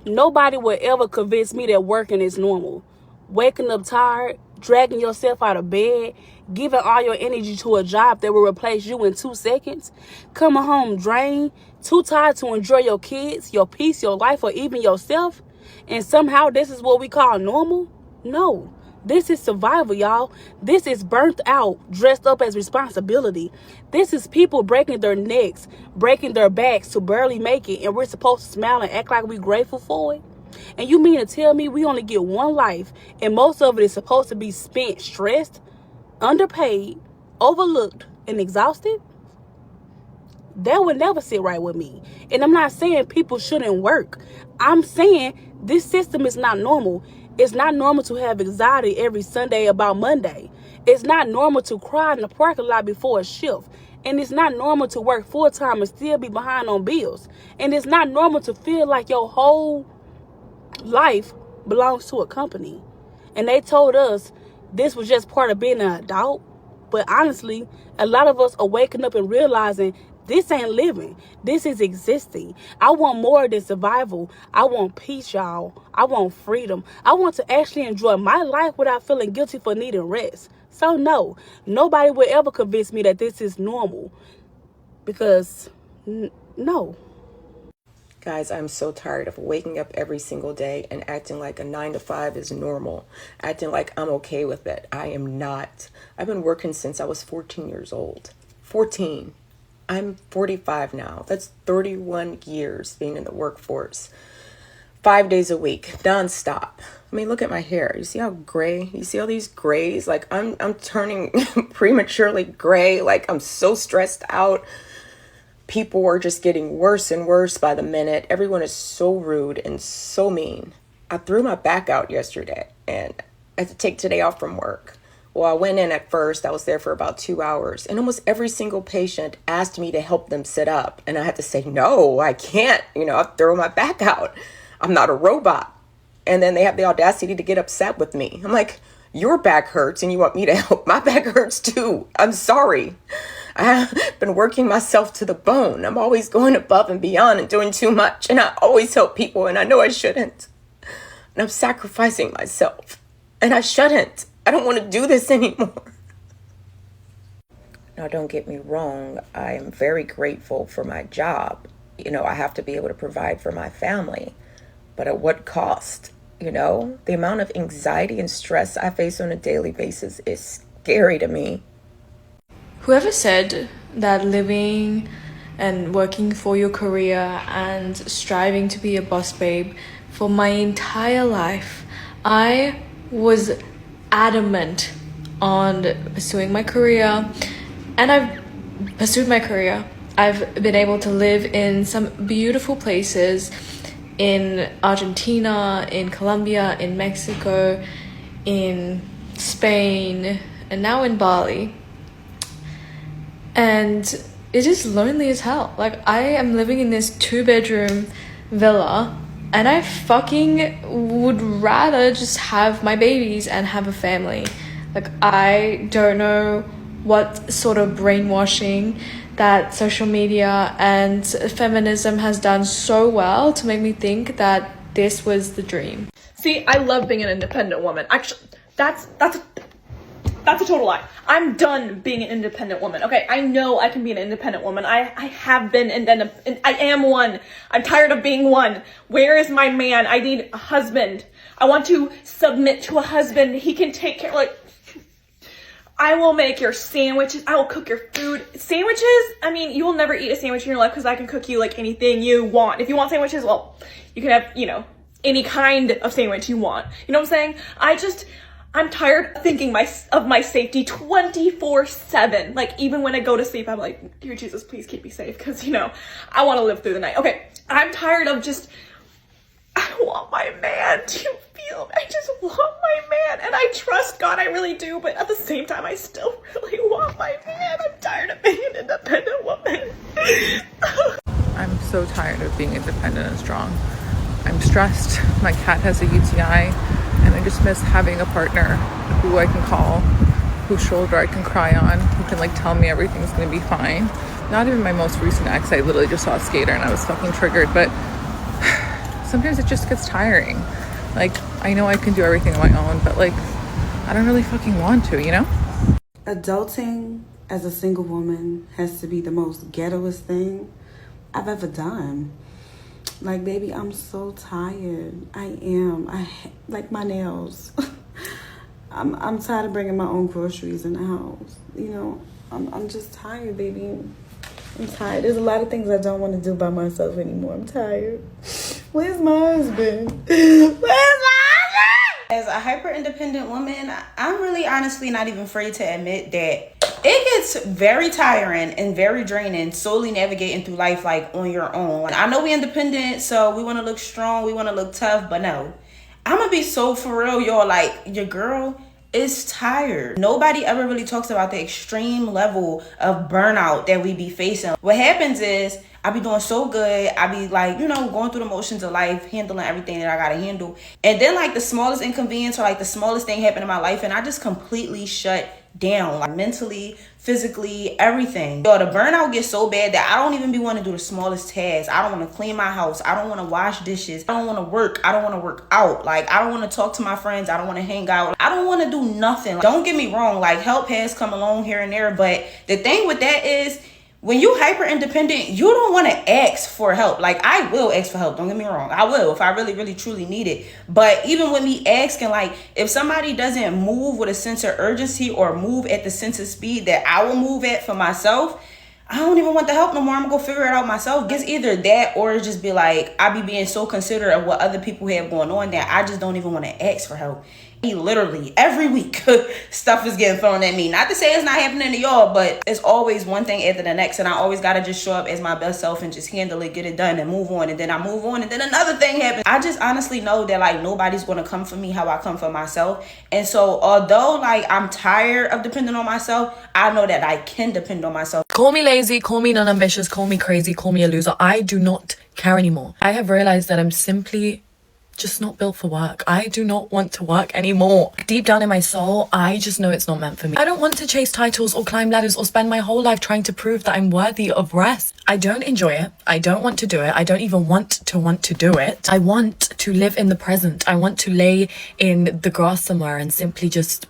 Nobody will ever convince me that working is normal. Waking up tired, dragging yourself out of bed, giving all your energy to a job that will replace you in 2 seconds, coming home drained, too tired to enjoy your kids, your peace, your life, or even yourself, and somehow this is what we call normal? No. This is survival, y'all. This is burnt out, dressed up as responsibility. This is people breaking their necks, breaking their backs to barely make it, and we're supposed to smile and act like we're grateful for it? And you mean to tell me we only get one life, and most of it is supposed to be spent stressed, underpaid, overlooked, and exhausted? That would never sit right with me. And I'm not saying people shouldn't work. I'm saying this system is not normal. It's not normal to have anxiety every Sunday about Monday. It's not normal to cry in the parking lot before a shift. And it's not normal to work full-time and still be behind on bills. And it's not normal to feel like your whole life belongs to a company. And they told us this was just part of being an adult. But honestly, a lot of us are waking up and realizing this ain't living. This is existing. I want more than survival. I want peace, y'all. I want freedom. I want to actually enjoy my life without feeling guilty for needing rest. So no, nobody will ever convince me that this is normal. Because, no. Guys, I'm so tired of waking up every single day and acting like a 9 to 5 is normal. Acting like I'm okay with it. I am not. I've been working since I was 14 years old. 14. I'm 45 now. That's 31 years being in the workforce. 5 days a week, nonstop. I mean, look at my hair. You see how gray? You see all these grays? Like I'm turning prematurely gray. Like I'm so stressed out. People are just getting worse and worse by the minute. Everyone is so rude and so mean. I threw my back out yesterday and I had to take today off from work. Well, I went in at first. I was there for about 2 hours. And almost every single patient asked me to help them sit up. And I had to say, no, I can't. I throw my back out. I'm not a robot. And then they have the audacity to get upset with me. I'm like, your back hurts and you want me to help? My back hurts too. I'm sorry. I've been working myself to the bone. I'm always going above and beyond and doing too much. And I always help people and I know I shouldn't. And I'm sacrificing myself. And I shouldn't. I don't want to do this anymore. Now, don't get me wrong. I am very grateful for my job. I have to be able to provide for my family. But at what cost? The amount of anxiety and stress I face on a daily basis is scary to me. Whoever said that living and working for your career and striving to be a boss babe for my entire life, I was adamant on pursuing my career, and I've pursued my career. I've been able to live in some beautiful places in Argentina, in Colombia, in Mexico, in Spain, and now in Bali. And it is lonely as hell. Like, I am living in this 2-bedroom villa, and I fucking would rather just have my babies and have a family. Like, I don't know what sort of brainwashing that social media and feminism has done so well to make me think that this was the dream. See, I love being an independent woman. Actually, that's a total lie. I'm done being an independent woman. Okay, I know I can be an independent woman. I have been, and I am one. I'm tired of being one. Where is my man? I need a husband. I want to submit to a husband. He can take care, I will make your sandwiches. I will cook your food. Sandwiches? I mean, you will never eat a sandwich in your life because I can cook you anything you want. If you want sandwiches, well, you can have, any kind of sandwich you want. You know what I'm saying? I'm tired of thinking of my safety 24/7. Even when I go to sleep, I'm like, dear Jesus, please keep me safe. Cause I want to live through the night. Okay. I'm tired of I want my man. Do you feel me? I just want my man. And I trust God, I really do. But at the same time, I still really want my man. I'm tired of being an independent woman. I'm so tired of being independent and strong. I'm stressed. My cat has a UTI. And I just miss having a partner who I can call, whose shoulder I can cry on, who can tell me everything's gonna be fine. Not even my most recent ex. I literally just saw a skater and I was fucking triggered, but sometimes it just gets tiring. Like, I know I can do everything on my own, but like, I don't really fucking want to, you know? Adulting as a single woman has to be the most ghettoest thing I've ever done. Like, baby, I'm so tired. I am. Like my nails. I'm tired of bringing my own groceries in the house. You know, I'm just tired, baby. I'm tired. There's a lot of things I don't want to do by myself anymore. I'm tired. Where's my husband? Where's my husband? As a hyper independent woman, I'm really honestly not even afraid to admit that it gets very tiring and very draining solely navigating through life like on your own. I know we independent, so we want to look strong, we want to look tough, but no. I'm gonna be so for real, y'all. Like, your girl is tired. Nobody ever really talks about the extreme level of burnout that we be facing. What happens is I be doing so good. I be like, you know, going through the motions of life, handling everything that I gotta handle. And then like the smallest inconvenience or like the smallest thing happened in my life and I just completely shut down, like mentally, physically, everything. Yo, the burnout gets so bad that I don't even be wanting to do the smallest tasks. I don't want to clean my house. I don't want to wash dishes. I don't want to work. I don't want to work out. Like, I don't want to talk to my friends. I don't want to hang out. I don't want to do nothing. Like, don't get me wrong. Like, help has come along here and there. But the thing with that is, when you hyper independent, you don't want to ask for help. Like, I will ask for help. Don't get me wrong. I will if I really, really, truly need it. But even with me asking, like, if somebody doesn't move with a sense of urgency or move at the sense of speed that I will move at for myself, I don't even want the help no more. I'm gonna go figure it out myself. It's either that or it's just be like, I be being so considerate of what other people have going on that I just don't even want to ask for help. Literally every week stuff is getting thrown at me. Not to say it's not happening to y'all, but it's always one thing after the next, and I always gotta just show up as my best self and just handle it, get it done, and move on. And then I move on, and then another thing happens. I just honestly know that like nobody's gonna come for me how I come for myself. And so although like I'm tired of depending on myself, I know that I can depend on myself. Call me lazy, call me non-ambitious, call me crazy, call me a loser. I do not care anymore. I have realized that I'm simply just not built for work. I do not want to work anymore. Deep down in my soul, I just know it's not meant for me. I don't want to chase titles or climb ladders or spend my whole life trying to prove that I'm worthy of rest. I don't enjoy it. I don't want to do it. I don't even want to do it. I want to live in the present. I want to lay in the grass somewhere and simply just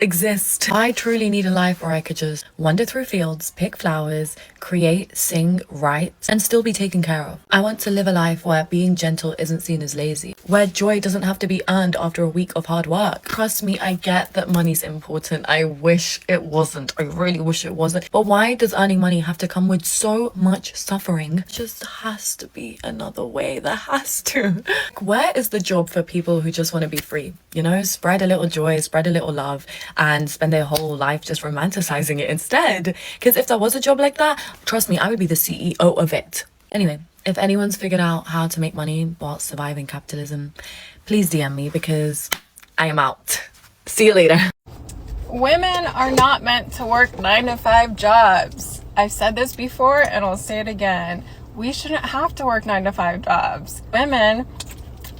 exist. I truly need a life where I could just wander through fields, pick flowers, create, sing, write, and still be taken care of. I want to live a life where being gentle isn't seen as lazy, where joy doesn't have to be earned after a week of hard work. Trust me, I get that money's important. I wish it wasn't. I really wish it wasn't. But why does earning money have to come with so much suffering? It just has to be another way. There has to. Where is the job for people who just want to be free? You know, spread a little joy, spread a little love, and spend their whole life just romanticizing it instead. Because if there was a job like that, trust me, I would be the CEO of it. Anyway, if anyone's figured out how to make money while surviving capitalism, please DM me because I am out. See you later. Women are not meant to work 9-to-5 jobs. I've said this before and I'll say it again. We shouldn't have to work 9-to-5 jobs. Women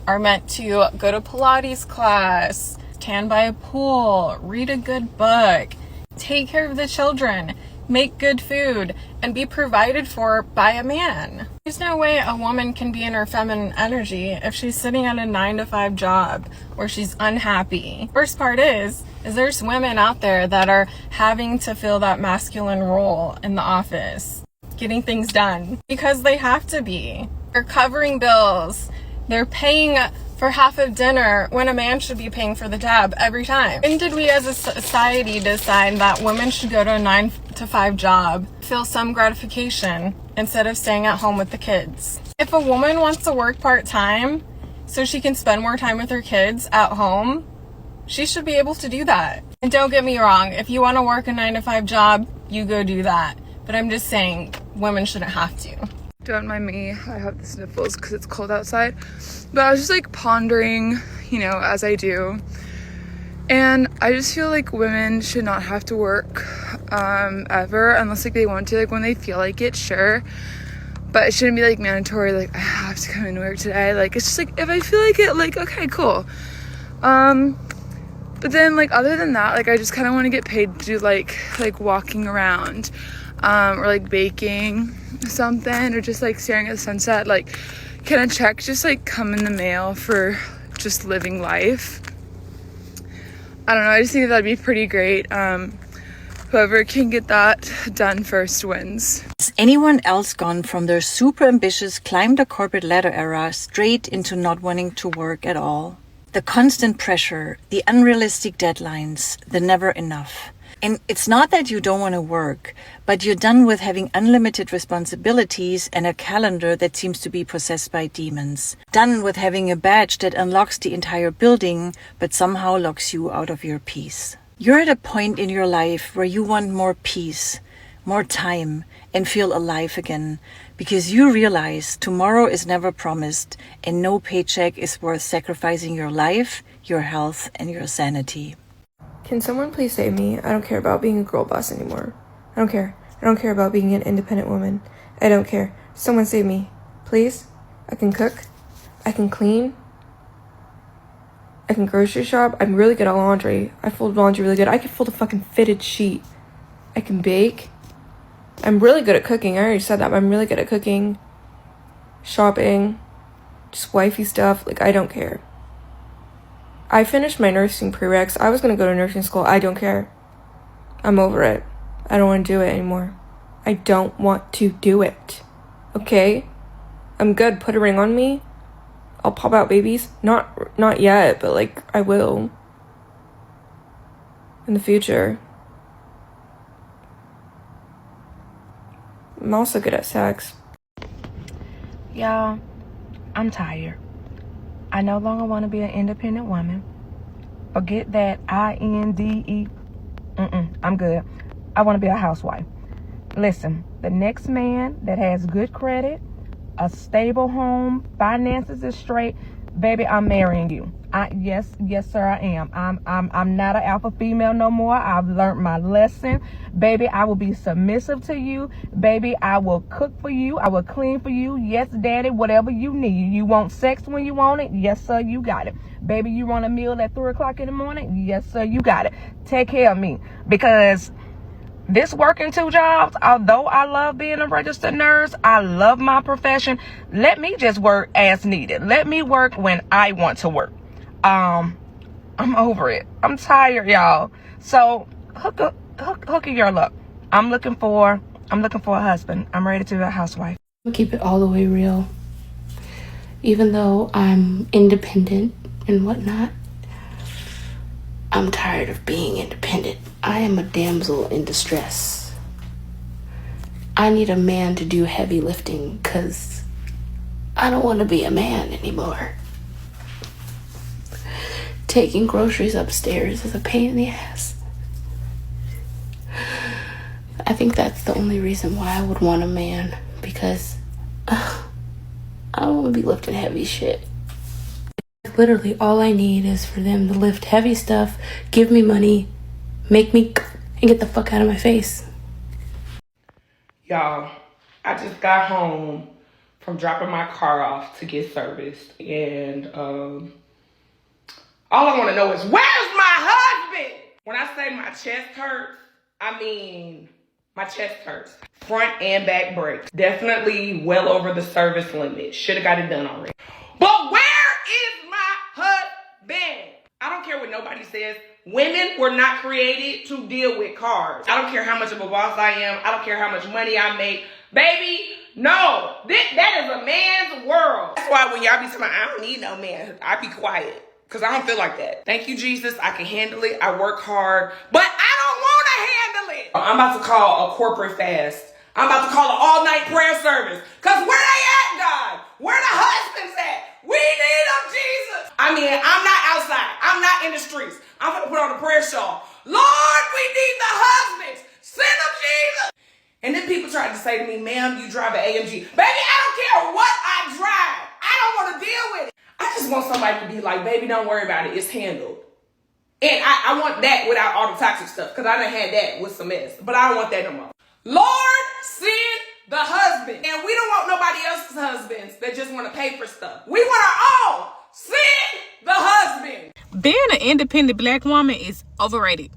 are meant to go to Pilates class, tan by a pool, read a good book, take care of the children, make good food, and be provided for by a man. There's no way a woman can be in her feminine energy if she's sitting at a 9-to-5 job where she's unhappy. First part is there's women out there that are having to fill that masculine role in the office, getting things done because they have to be. They're covering bills. They're paying for half of dinner when a man should be paying for the tab every time. When did we as a society decide that women should go to a 9-to-5 job, feel some gratification instead of staying at home with the kids? If a woman wants to work part-time so she can spend more time with her kids at home, she should be able to do that. And don't get me wrong, if you want to work a 9-to-5 job, you go do that. But I'm just saying, women shouldn't have to. Don't mind me, I have the sniffles because it's cold outside. But I was just like pondering, you know, as I do. And I just feel like women should not have to work ever unless like they want to. Like when they feel like it, sure. But it shouldn't be like mandatory, like I have to come into work today. Like it's just like if I feel like it, like okay, cool. But then like other than that, like I just kind of want to get paid to do like walking around or like baking something or just like staring at the sunset. Like, Can a check just like come in the mail for just living life? I don't know, I just think that'd be pretty great. Whoever can get that done first wins. Has anyone else gone from their super ambitious climb the corporate ladder era straight into not wanting to work at all? The constant pressure, the unrealistic deadlines, the never enough. And it's not that you don't want to work, but you're done with having unlimited responsibilities and a calendar that seems to be possessed by demons. Done with having a badge that unlocks the entire building, but somehow locks you out of your peace. You're at a point in your life where you want more peace, more time, and feel alive again, because you realize tomorrow is never promised and no paycheck is worth sacrificing your life, your health, and your sanity. Can someone please save me? I don't care about being a girl boss anymore. I don't care. I don't care about being an independent woman. I don't care. Someone save me. Please? I can cook. I can clean. I can grocery shop. I'm really good at laundry. I fold laundry really good. I can fold a fucking fitted sheet. I can bake. I'm really good at cooking. I already said that, but I'm really good at cooking. Shopping. Just wifey stuff. Like, I don't care. I finished my nursing prereqs. I was going to go to nursing school. I don't care. I'm over it. I don't want to do it anymore. I don't want to do it. Okay? I'm good. Put a ring on me. I'll pop out babies. Not yet, but like I will. In the future. I'm also good at sex. Y'all, I'm tired. I no longer want to be an independent woman. Forget that INDE. I'm good. I want to be a housewife. Listen, the next man that has good credit, a stable home, finances is straight, baby, I'm marrying you. Yes, sir, I am. I'm not an alpha female no more. I've learned my lesson. Baby, I will be submissive to you. Baby, I will cook for you. I will clean for you. Yes, daddy, whatever you need. You want sex when you want it? Yes, sir, you got it. Baby, you want a meal at 3 o'clock in the morning? Yes, sir, you got it. Take care of me. Because this working 2 jobs, although I love being a registered nurse, I love my profession. Let me just work as needed. Let me work when I want to work. I'm over it. I'm tired, y'all. So hook a girl up. I'm looking for a husband. I'm ready to be a housewife. I'll keep it all the way real. Even though I'm independent and whatnot, I'm tired of being independent. I am a damsel in distress. I need a man to do heavy lifting because I don't want to be a man anymore. Taking groceries upstairs is a pain in the ass. I think that's the only reason why I would want a man, because I don't want to be lifting heavy shit. Literally all I need is for them to lift heavy stuff, give me money, make me and get the fuck out of my face. Y'all, I just got home from dropping my car off to get serviced, and all I want to know is, where's my husband? When I say my chest hurts, I mean my chest hurts. Front and back brakes. Definitely well over the service limit. Should have got it done already. But where is my husband? I don't care what nobody says. Women were not created to deal with cars. I don't care how much of a boss I am. I don't care how much money I make. Baby, no. That is a man's world. That's why when y'all be talking about, I don't need no man, I be quiet. Because I don't feel like that. Thank you, Jesus. I can handle it. I work hard. But I don't want to handle it. I'm about to call a corporate fast. I'm about to call an all-night prayer service. Because where they at, God? Where the husbands at? We need them, Jesus. I mean, I'm not outside. I'm not in the streets. I'm going to put on a prayer shawl. Lord, we need the husbands. Send them, Jesus. And then people tried to say to me, ma'am, you drive an AMG. Baby, I don't care what I drive. I don't want to deal with it. I just want somebody to be like, baby, don't worry about it. It's handled. And I want that without all the toxic stuff, because I done had that with some mess. But I don't want that no more. Lord, send the husband. And we don't want nobody else's husbands that just want to pay for stuff. We want our own. Send the husband. Being an independent black woman is overrated.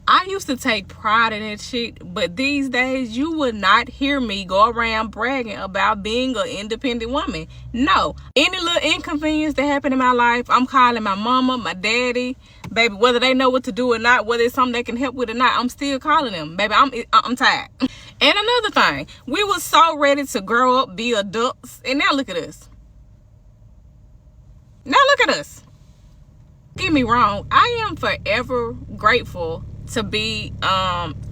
I used to take pride in that shit, but these days you would not hear me go around bragging about being an independent woman. No. Any little inconvenience that happened in my life, I'm calling my mama, my daddy, baby, whether they know what to do or not, whether it's something they can help with or not, I'm still calling them. Baby, I'm tired. And another thing, we were so ready to grow up, be adults, and now look at us. Now look at us. Get me wrong, I am forever grateful to be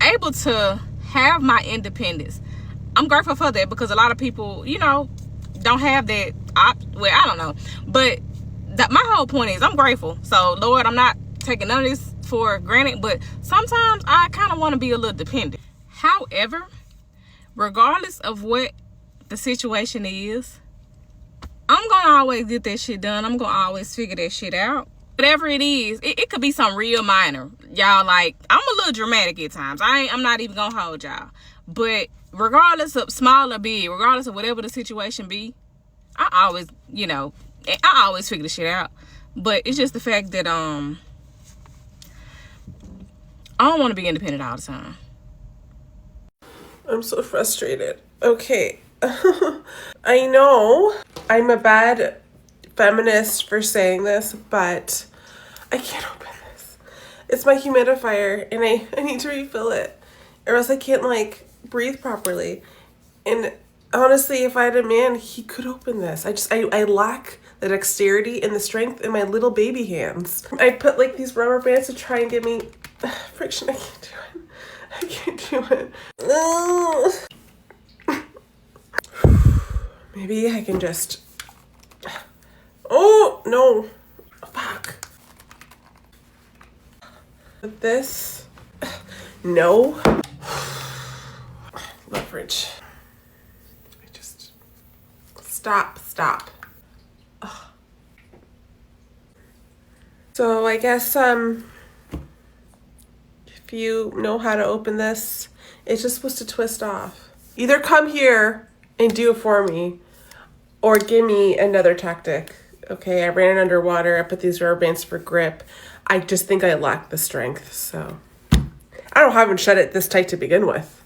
able to have my independence. I'm grateful for that because a lot of people, you know, don't have that. Well, I don't know, but my whole point is I'm grateful. So Lord, I'm not taking none of this for granted, but sometimes I kind of want to be a little dependent. However, regardless of what the situation is, I'm gonna always get that shit done. I'm gonna always figure that shit out. Whatever it is, it could be something real minor. Y'all, like, I'm a little dramatic at times. I'm not even gonna hold y'all. But regardless of small or big, regardless of whatever the situation be, I always, you know, I always figure the shit out. But it's just the fact that I don't want to be independent all the time. I'm so frustrated. Okay. I know I'm a bad feminist for saying this, but I can't open this. It's my humidifier and I need to refill it or else I can't like breathe properly. And honestly, if I had a man, he could open this. I lack the dexterity and the strength in my little baby hands. I put like these rubber bands to try and give me friction. I can't do it. I can't do it. Maybe I can just... Oh, no. Fuck. This. No. Leverage. I just... Stop. Ugh. So I guess, if you know how to open this, it's just supposed to twist off. Either come here and do it for me, or give me another tactic. Okay, I ran it underwater. I put these rubber bands for grip. I just think I lack the strength, so. I don't have shut it this tight to begin with.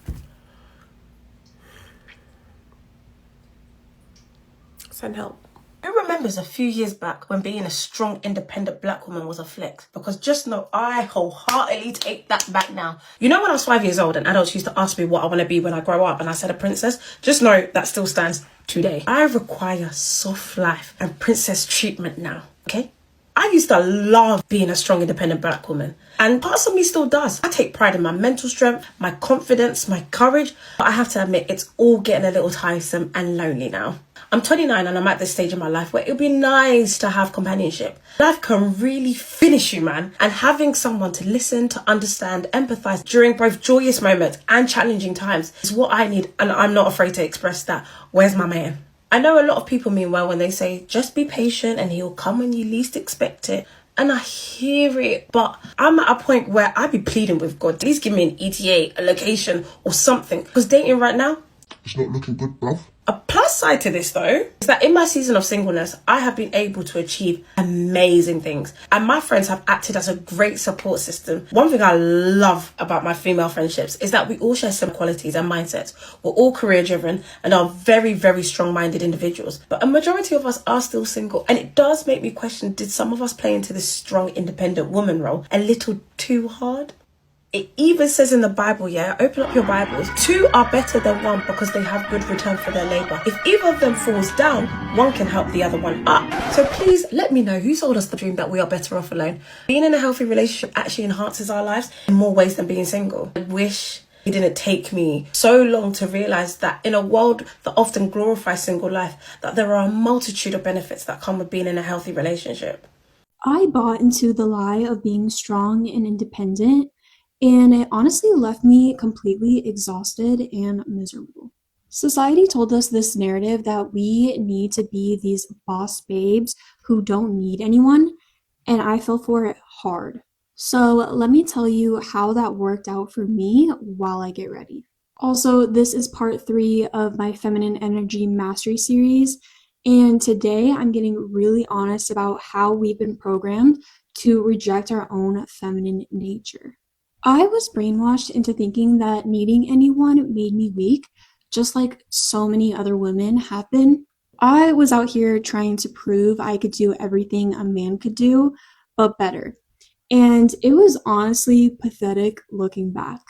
Send help. Who remembers a few years back when being a strong, independent black woman was a flex? Because just know I wholeheartedly take that back now. You know when I was 5 years old and adults used to ask me what I want to be when I grow up and I said a princess? Just know that still stands today. I require soft life and princess treatment now, okay? I used to love being a strong, independent black woman. And parts of me still does. I take pride in my mental strength, my confidence, my courage. But I have to admit, it's all getting a little tiresome and lonely now. I'm 29 and I'm at this stage in my life where it would be nice to have companionship. Life can really finish you, man. And having someone to listen, to understand, empathize during both joyous moments and challenging times is what I need. And I'm not afraid to express that. Where's my man? I know a lot of people mean well when they say, just be patient and he'll come when you least expect it. And I hear it, but I'm at a point where I be pleading with God. Please give me an ETA, a location or something. Because dating right now, it's not looking good, bruv. A plus side to this though, is that in my season of singleness, I have been able to achieve amazing things. And my friends have acted as a great support system. One thing I love about my female friendships is that we all share similar qualities and mindsets. We're all career driven and are very, very strong-minded individuals. But a majority of us are still single. And it does make me question, did some of us play into this strong, independent woman role a little too hard? It even says in the Bible, yeah, open up your Bibles, 2 are better than 1 because they have good return for their labor. If either of them falls down, one can help the other one up. So please let me know who sold us the dream that we are better off alone. Being in a healthy relationship actually enhances our lives in more ways than being single. I wish it didn't take me so long to realize that in a world that often glorifies single life, that there are a multitude of benefits that come with being in a healthy relationship. I bought into the lie of being strong and independent, and it honestly left me completely exhausted and miserable. Society told us this narrative that we need to be these boss babes who don't need anyone, and I fell for it hard. So let me tell you how that worked out for me while I get ready. Also, this is part 3 of my Feminine Energy Mastery series, and today I'm getting really honest about how we've been programmed to reject our own feminine nature. I was brainwashed into thinking that needing anyone made me weak, just like so many other women have been. I was out here trying to prove I could do everything a man could do, but better. And it was honestly pathetic looking back.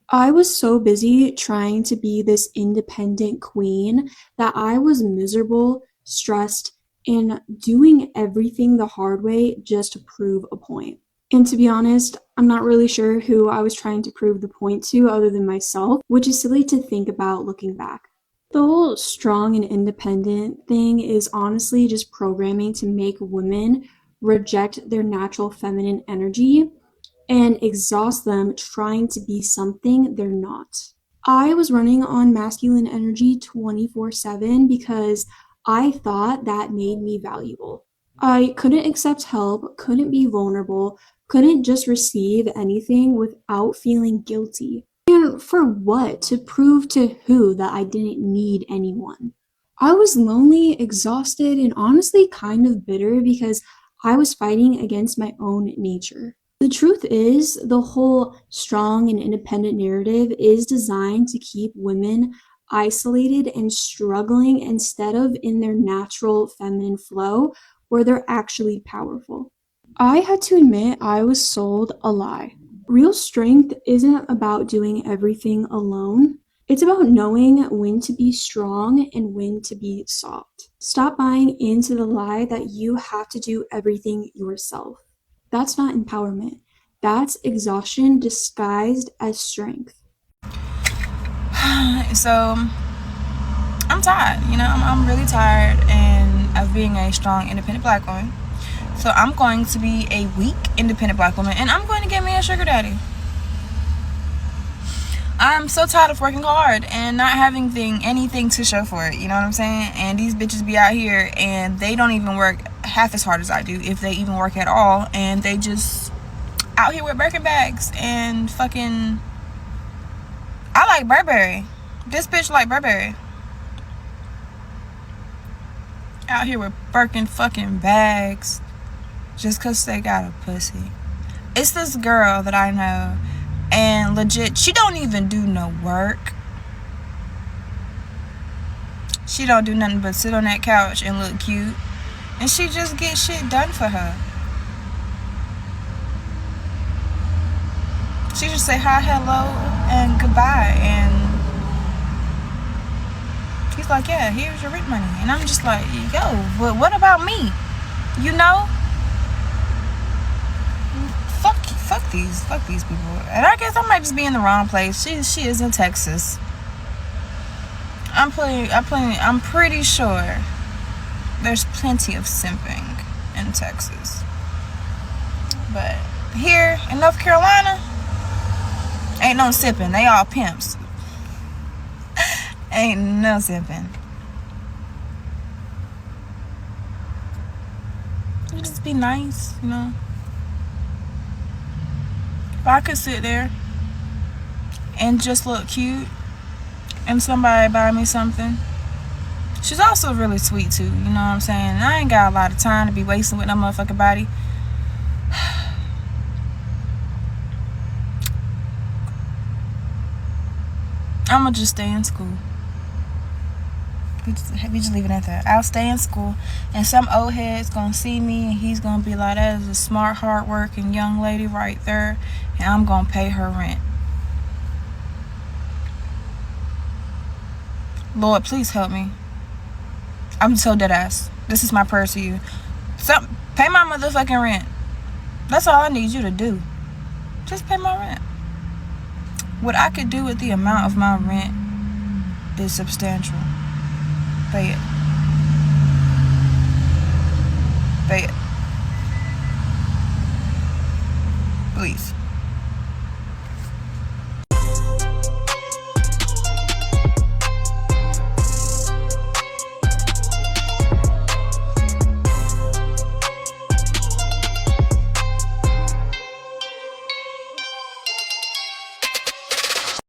I was so busy trying to be this independent queen that I was miserable, stressed, and doing everything the hard way just to prove a point. And to be honest, I'm not really sure who I was trying to prove the point to other than myself, which is silly to think about looking back. The whole strong and independent thing is honestly just programming to make women reject their natural feminine energy and exhaust them trying to be something they're not. I was running on masculine energy 24/7 because I thought that made me valuable. I couldn't accept help, couldn't be vulnerable, couldn't just receive anything without feeling guilty. And for what? To prove to who that I didn't need anyone? I was lonely, exhausted, and honestly kind of bitter because I was fighting against my own nature. The truth is, the whole strong and independent narrative is designed to keep women isolated and struggling instead of in their natural feminine flow where they're actually powerful. I had to admit I was sold a lie. Real strength isn't about doing everything alone. It's about knowing when to be strong and when to be soft. Stop buying into the lie that you have to do everything yourself. That's not empowerment. That's exhaustion disguised as strength. So I'm tired, I'm really tired of being a strong, independent black woman. So I'm going to be a weak, independent black woman, and I'm going to get me a sugar daddy. I'm so tired of working hard and not having anything to show for it, you know what I'm saying? And these bitches be out here and they don't even work half as hard as I do, if they even work at all, and they just out here with Birkin bags and fucking... I like Burberry. This bitch like Burberry. Out here with Birkin fucking bags just cause they got a pussy. It's this girl that I know, and legit, she don't even do no work. She don't do nothing but sit on that couch and look cute, and she just gets shit done for her. She just say hi, hello, and goodbye, and he's like, yeah, here's your rent money. And I'm just like, yo, but what about me? You know? Fuck these people. And I guess I might just be in the wrong place. She is in Texas. I'm pretty sure there's plenty of simping in Texas. But here in North Carolina, ain't no simping. They all pimps. Ain't no simping. You just be nice, If I could sit there and just look cute and somebody buy me something. She's also really sweet too, you know what I'm saying? I ain't got a lot of time to be wasting with no motherfucking body. I'ma just stay in school. We just leave it at that. I'll stay in school, and some old head's gonna see me, and he's gonna be like, that is a smart, hard-working young lady right there, and I'm gonna pay her rent. Lord, please help me. I'm so dead ass. This is my prayer to you. Pay my motherfucking rent. That's all I need you to do. Just pay my rent. What I could do with the amount of my rent is substantial. Pay it. Pay it. Please.